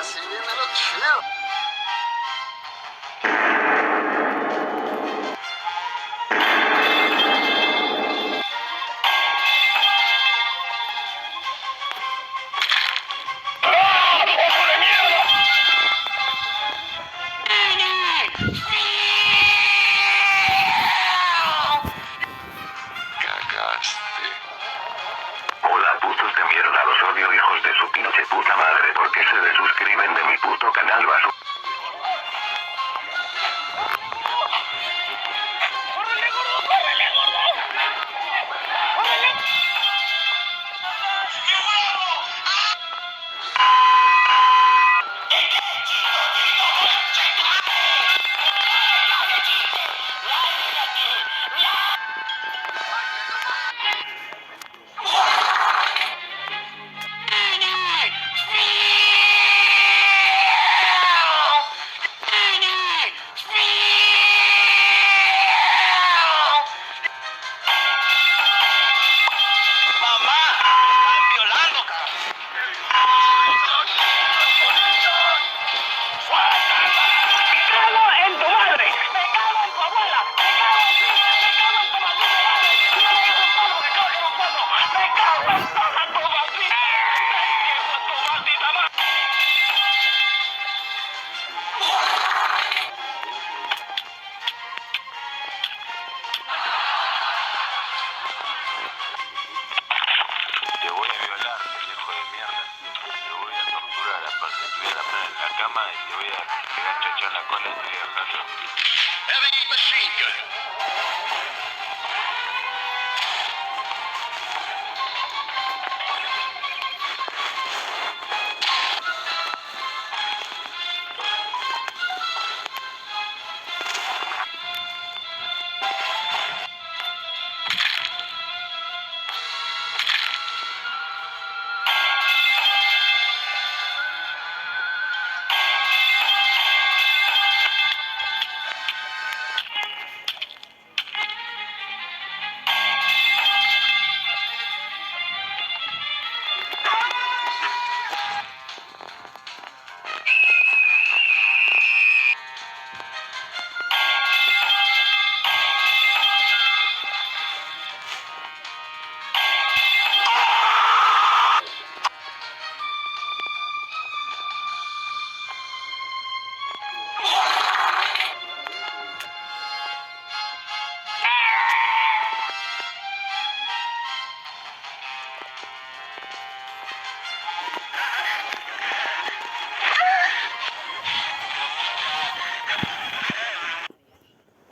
así viene lo chido. Hola putos de mierda, los odio hijos de su pinche puta madre, porque se desuscriben de mi puto canal basu. Te voy a violar, pendejo de mierda. Te voy a torturar, aparte. Te voy a poner en la cama y te voy a pegar chacha en la cola y te voy a dejar yo. Heavy machine gun.